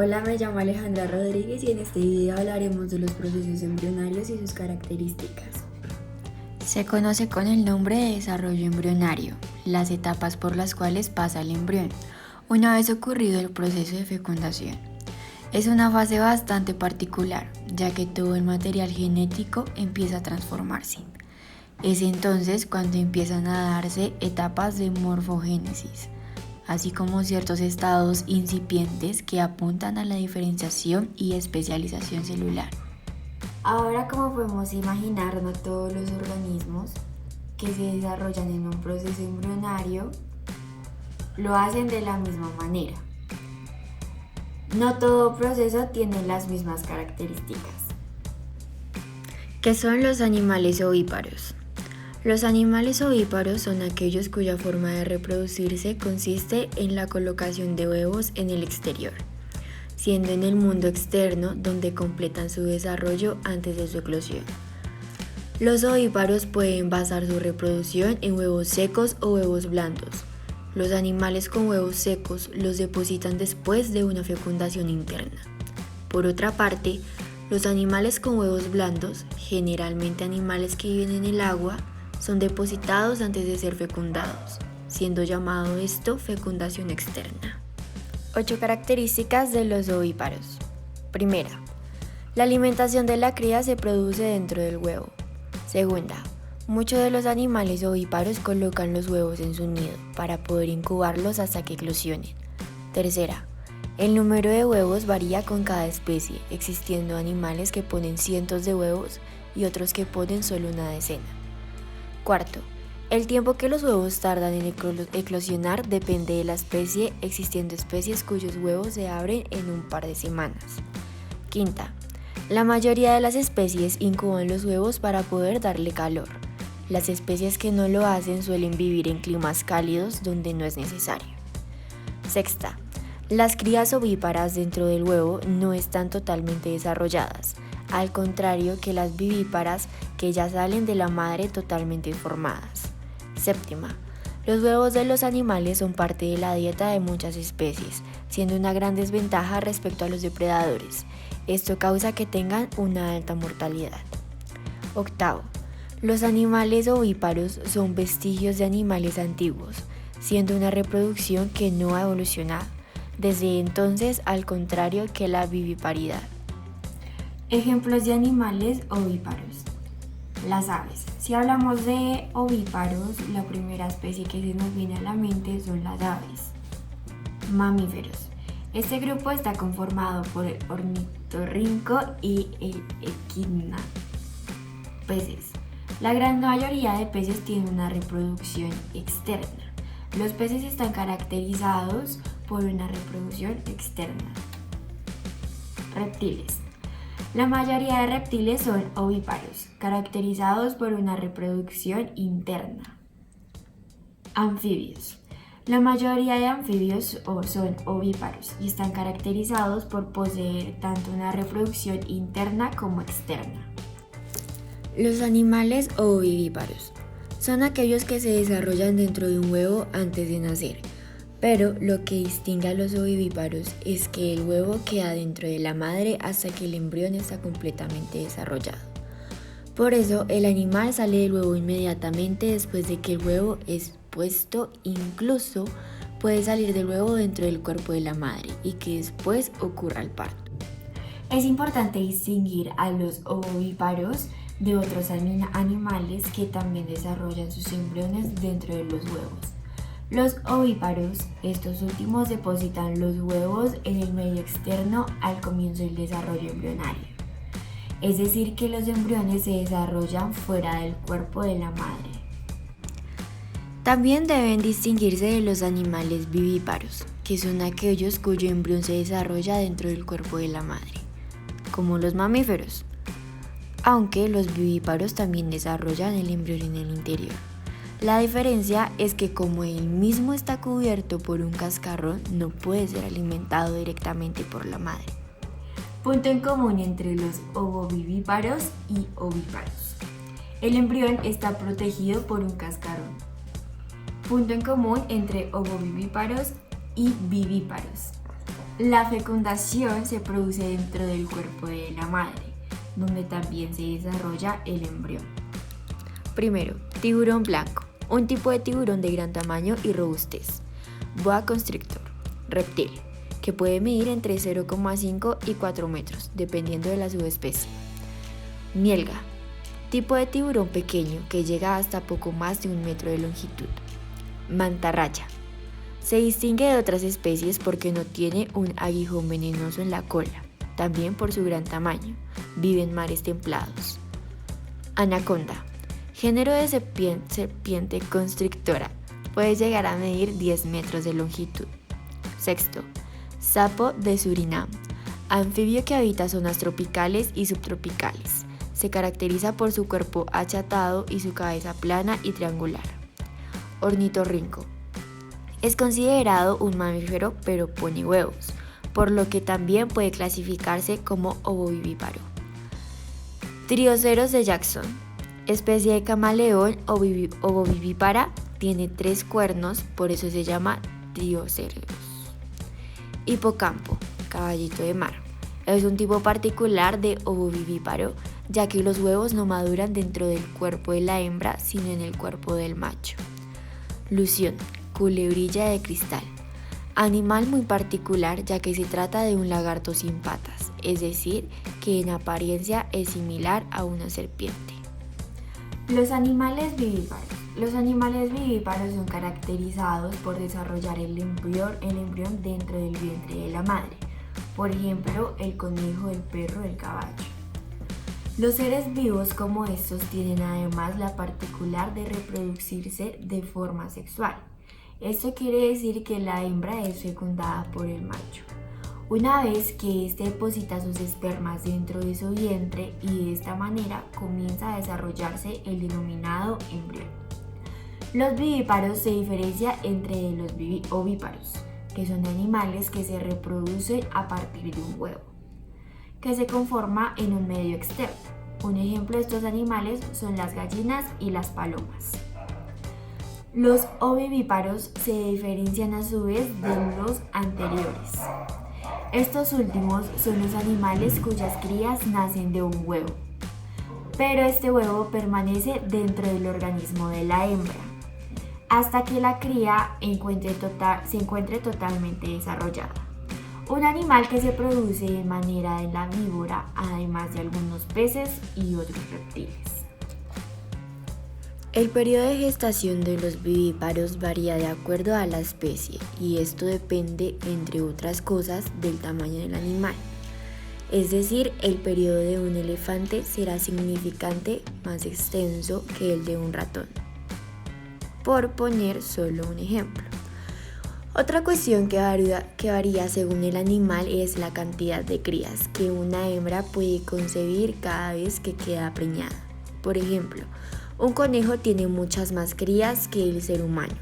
Hola, me llamo Alejandra Rodríguez y en este video hablaremos de los procesos embrionarios y sus características. Se conoce con el nombre de desarrollo embrionario, las etapas por las cuales pasa el embrión, una vez ocurrido el proceso de fecundación. Es una fase bastante particular, ya que todo el material genético empieza a transformarse. Es entonces cuando empiezan a darse etapas de morfogénesis, así como ciertos estados incipientes que apuntan a la diferenciación y especialización celular. Ahora, como podemos imaginar, no todos los organismos que se desarrollan en un proceso embrionario lo hacen de la misma manera. No todo proceso tiene las mismas características. ¿Qué son los animales ovíparos? Los animales ovíparos son aquellos cuya forma de reproducirse consiste en la colocación de huevos en el exterior, siendo en el mundo externo donde completan su desarrollo antes de su eclosión. Los ovíparos pueden basar su reproducción en huevos secos o huevos blandos. Los animales con huevos secos los depositan después de una fecundación interna. Por otra parte, los animales con huevos blandos, generalmente animales que viven en el agua, son depositados antes de ser fecundados, siendo llamado esto fecundación externa. 8 características de los ovíparos. Primera, la alimentación de la cría se produce dentro del huevo. Segunda, muchos de los animales ovíparos colocan los huevos en su nido para poder incubarlos hasta que eclosionen. Tercera, el número de huevos varía con cada especie, existiendo animales que ponen cientos de huevos y otros que ponen solo una decena. Cuarto, el tiempo que los huevos tardan en eclosionar depende de la especie, existiendo especies cuyos huevos se abren en un par de semanas. Quinta, la mayoría de las especies incuban los huevos para poder darle calor. Las especies que no lo hacen suelen vivir en climas cálidos donde no es necesario. Sexta, las crías ovíparas dentro del huevo no están totalmente desarrolladas, al contrario que las vivíparas que ya salen de la madre totalmente formadas. Séptima, los huevos de los animales son parte de la dieta de muchas especies, siendo una gran desventaja respecto a los depredadores. Esto causa que tengan una alta mortalidad. Octavo, los animales ovíparos son vestigios de animales antiguos, siendo una reproducción que no ha evolucionado desde entonces, al contrario que la viviparidad. Ejemplos de animales ovíparos. Las aves. Si hablamos de ovíparos, la primera especie que se nos viene a la mente son las aves. Mamíferos. Este grupo está conformado por el ornitorrinco y el equidna. Peces. La gran mayoría de peces tienen una reproducción externa. Los peces están caracterizados por una reproducción externa. Reptiles. La mayoría de reptiles son ovíparos, caracterizados por una reproducción interna. Anfibios. La mayoría de anfibios son ovíparos y están caracterizados por poseer tanto una reproducción interna como externa. Los animales ovovivíparos son aquellos que se desarrollan dentro de un huevo antes de nacer, pero lo que distingue a los ovovivíparos es que el huevo queda dentro de la madre hasta que el embrión está completamente desarrollado. Por eso, el animal sale del huevo inmediatamente después de que el huevo es puesto, incluso puede salir del huevo dentro del cuerpo de la madre y que después ocurra el parto. Es importante distinguir a los ovovivíparos de otros animales que también desarrollan sus embriones dentro de los huevos. Los ovíparos, estos últimos depositan los huevos en el medio externo al comienzo del desarrollo embrionario. Es decir, que los embriones se desarrollan fuera del cuerpo de la madre. También deben distinguirse de los animales vivíparos, que son aquellos cuyo embrión se desarrolla dentro del cuerpo de la madre, como los mamíferos, aunque los vivíparos también desarrollan el embrión en el interior. La diferencia es que como el mismo está cubierto por un cascarón, no puede ser alimentado directamente por la madre. Punto en común entre los ovovivíparos y ovíparos. El embrión está protegido por un cascarón. Punto en común entre ovovivíparos y vivíparos. La fecundación se produce dentro del cuerpo de la madre, donde también se desarrolla el embrión. Primero, tiburón blanco, un tipo de tiburón de gran tamaño y robustez. Boa constrictor, reptil, que puede medir entre 0,5 y 4 metros, dependiendo de la subespecie. Mielga, tipo de tiburón pequeño que llega hasta poco más de 1 metro de longitud. Mantarraya, se distingue de otras especies porque no tiene un aguijón venenoso en la cola, también por su gran tamaño, vive en mares templados. Anaconda, género de serpiente constrictora, puede llegar a medir 10 metros de longitud. Sexto, sapo de Surinam, anfibio que habita zonas tropicales y subtropicales. Se caracteriza por su cuerpo achatado y su cabeza plana y triangular. Ornitorrinco, es considerado un mamífero pero pone huevos, por lo que también puede clasificarse como ovovivíparo. Trioceros de Jackson, especie de camaleón ovovivípara, tiene 3 cuernos, por eso se llama trioceros. Hipocampo, caballito de mar, es un tipo particular de ovovivíparo, ya que los huevos no maduran dentro del cuerpo de la hembra, sino en el cuerpo del macho. Lución, culebrilla de cristal, animal muy particular ya que se trata de un lagarto sin patas, es decir, que en apariencia es similar a una serpiente. Los animales vivíparos. Los animales vivíparos son caracterizados por desarrollar el embrión dentro del vientre de la madre, por ejemplo, el conejo, el perro, el caballo. Los seres vivos como estos tienen además la particular de reproducirse de forma sexual. Esto quiere decir que la hembra es fecundada por el macho. Una vez que éste deposita sus espermas dentro de su vientre y de esta manera comienza a desarrollarse el denominado embrión. Los vivíparos se diferencian entre los ovíparos, que son animales que se reproducen a partir de un huevo, que se conforma en un medio externo. Un ejemplo de estos animales son las gallinas y las palomas. Los ovivíparos se diferencian a su vez de los anteriores. Estos últimos son los animales cuyas crías nacen de un huevo, pero este huevo permanece dentro del organismo de la hembra hasta que la cría se encuentre totalmente desarrollada. Un animal que se produce de manera en la víbora, además de algunos peces y otros reptiles. El periodo de gestación de los vivíparos varía de acuerdo a la especie y esto depende, entre otras cosas, del tamaño del animal. Es decir, el periodo de un elefante será significativamente más extenso que el de un ratón. Por poner solo un ejemplo. Otra cuestión que varía según el animal es la cantidad de crías que una hembra puede concebir cada vez que queda preñada. Por ejemplo, un conejo tiene muchas más crías que el ser humano.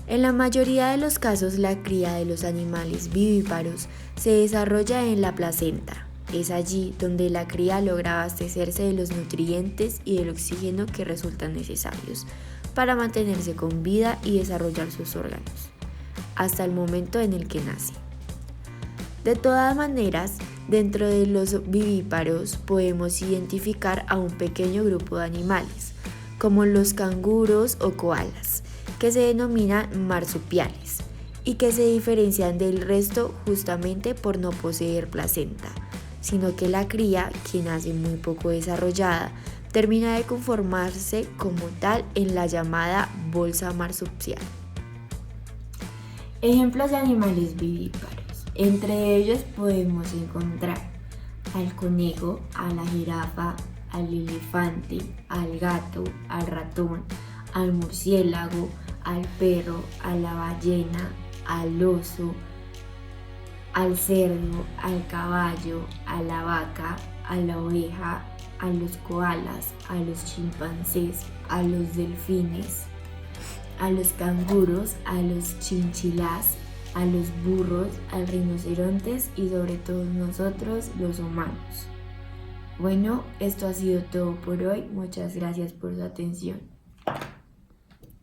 En la mayoría de los casos, la cría de los animales vivíparos se desarrolla en la placenta. Es allí donde la cría logra abastecerse de los nutrientes y del oxígeno que resultan necesarios para mantenerse con vida y desarrollar sus órganos, hasta el momento en el que nace. De todas maneras, dentro de los vivíparos podemos identificar a un pequeño grupo de animales, como los canguros o koalas, que se denominan marsupiales y que se diferencian del resto justamente por no poseer placenta, sino que la cría, que nace muy poco desarrollada, termina de conformarse como tal en la llamada bolsa marsupial. Ejemplos de animales vivíparos. Entre ellos podemos encontrar al conejo, a la jirafa, al elefante, al gato, al ratón, al murciélago, al perro, a la ballena, al oso, al cerdo, al caballo, a la vaca, a la oveja, a los koalas, a los chimpancés, a los delfines, a los canguros, a los chinchilás, a los burros, a los rinocerontes y sobre todo nosotros los humanos. Bueno, esto ha sido todo por hoy. Muchas gracias por su atención.